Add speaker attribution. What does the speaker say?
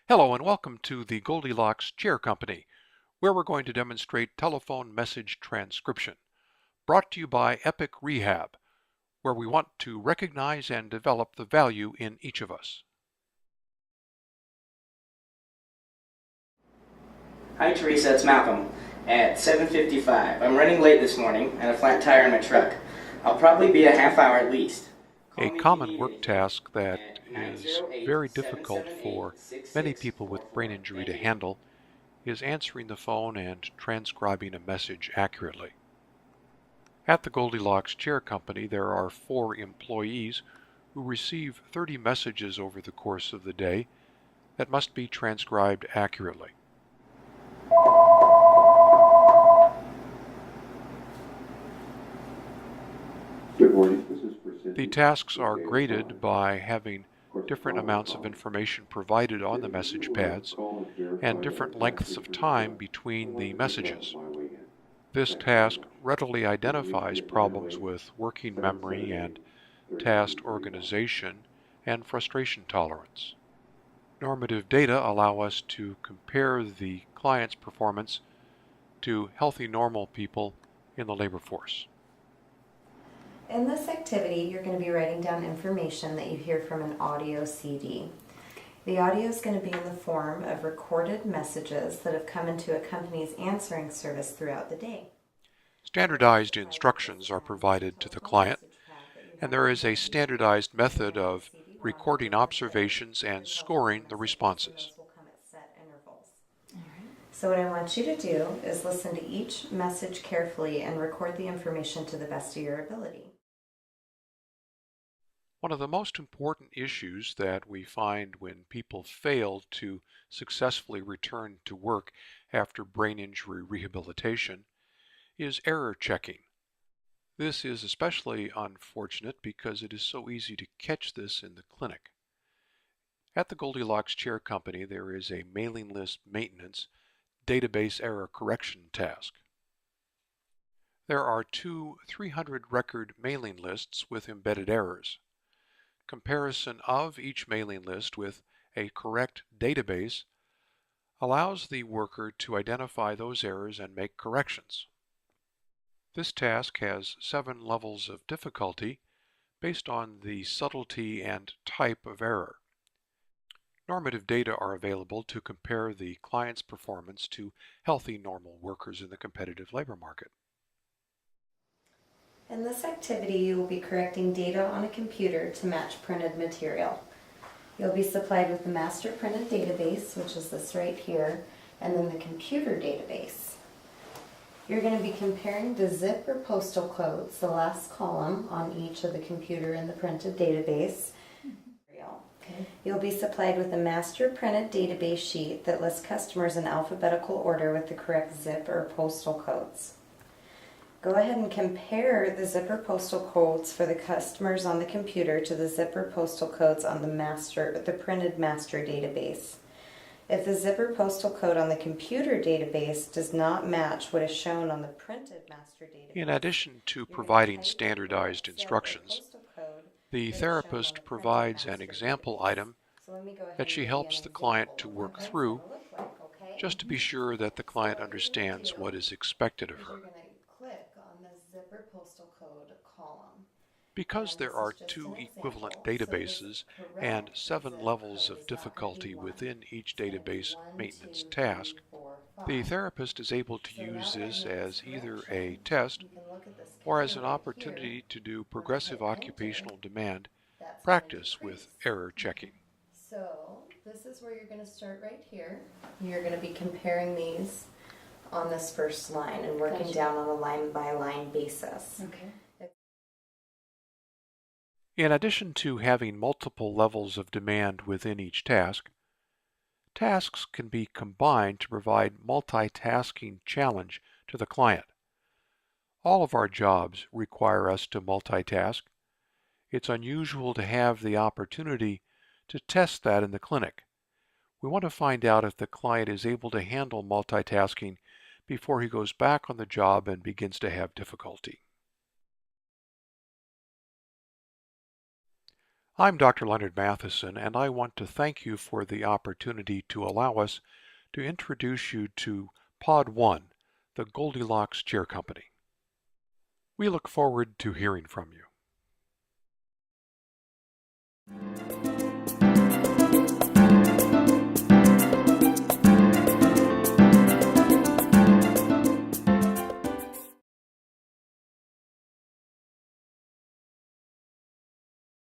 Speaker 1: Hello and welcome to the Goldilocks Chair Company, where we're going to demonstrate telephone message transcription, brought to you by Epic Rehab, where we want to recognize and develop the value in each of us.
Speaker 2: Hi Teresa, it's Malcolm. At 7:55. I'm running late this morning and a flat tire in my truck. I'll probably be a half hour at least.
Speaker 1: A
Speaker 2: Call me if you
Speaker 1: common
Speaker 2: need
Speaker 1: work
Speaker 2: anything
Speaker 1: task that
Speaker 2: at
Speaker 1: is very difficult for many people with brain
Speaker 2: 908-778-6644.
Speaker 1: injury
Speaker 2: Thank
Speaker 1: to
Speaker 2: you.
Speaker 1: handle is answering the phone and transcribing a message accurately. At the Goldilocks Chair Company, there are 4 employees who receive 30 messages over the course of the day that must be transcribed accurately.
Speaker 3: Good morning. This is for Cindy.
Speaker 1: The tasks are graded by having different amounts of information provided on the message pads and different lengths of time between the messages. This task readily identifies problems with working memory and task organization and frustration tolerance. Normative data allow us to compare the client's performance to healthy normal people in the labor force.
Speaker 4: In this activity, you're going to be writing down information that you hear from an audio CD. The audio is going to be in the form of recorded messages that have come into a company's answering service throughout the day.
Speaker 1: Standardized instructions are provided to the client, and there is a standardized method of recording observations and scoring the responses.
Speaker 4: So what I want you to do is listen to each message carefully and record the information to the best of your ability.
Speaker 1: One of the most important issues that we find when people fail to successfully return to work after brain injury rehabilitation is error checking. This is especially unfortunate because it is so easy to catch this in the clinic. At the Goldilocks Chair Company, there is a mailing list maintenance database error correction task. There are 2 300 record mailing lists with embedded errors. Comparison of each mailing list with a correct database allows the worker to identify those errors and make corrections. This task has 7 levels of difficulty based on the subtlety and type of error. Normative data are available to compare the client's performance to healthy normal workers in the competitive labor market.
Speaker 4: In this activity, you will be correcting data on a computer to match printed material. You'll be supplied with the master printed database, which is this right here, and then the computer database. You're going to be comparing the zip or postal codes, the last column on each of the computer and the printed database. Okay. You'll be supplied with a master printed database sheet that lists customers in alphabetical order with the correct zip or postal codes. Go ahead and compare the zipper postal codes for the customers on the computer to the zipper postal codes on the printed master database. If the zipper postal code on the computer database does not match what is shown on the printed master database,
Speaker 1: in addition to providing standardized instructions, the therapist provides an example item that she helps the client to work through, just to be sure that the client understands what is expected of her.
Speaker 4: Click on the zipper postal code column.
Speaker 1: Because there are 2 equivalent databases and 7 levels of difficulty within each database maintenance task, the therapist is able to use this as either a test or as an opportunity to do progressive occupational demand practice with error checking.
Speaker 4: So this is where you're going to start right here. You're going to be comparing these on this first line and working down on a line-by-line basis.
Speaker 5: Okay.
Speaker 1: In addition to having multiple levels of demand within each task, tasks can be combined to provide multitasking challenge to the client. All of our jobs require us to multitask. It's unusual to have the opportunity to test that in the clinic. We want to find out if the client is able to handle multitasking before he goes back on the job and begins to have difficulty. I'm Dr. Leonard Matheson, and I want to thank you for the opportunity to allow us to introduce you to Pod 1, the Goldilocks Chair Company. We look forward to hearing from you.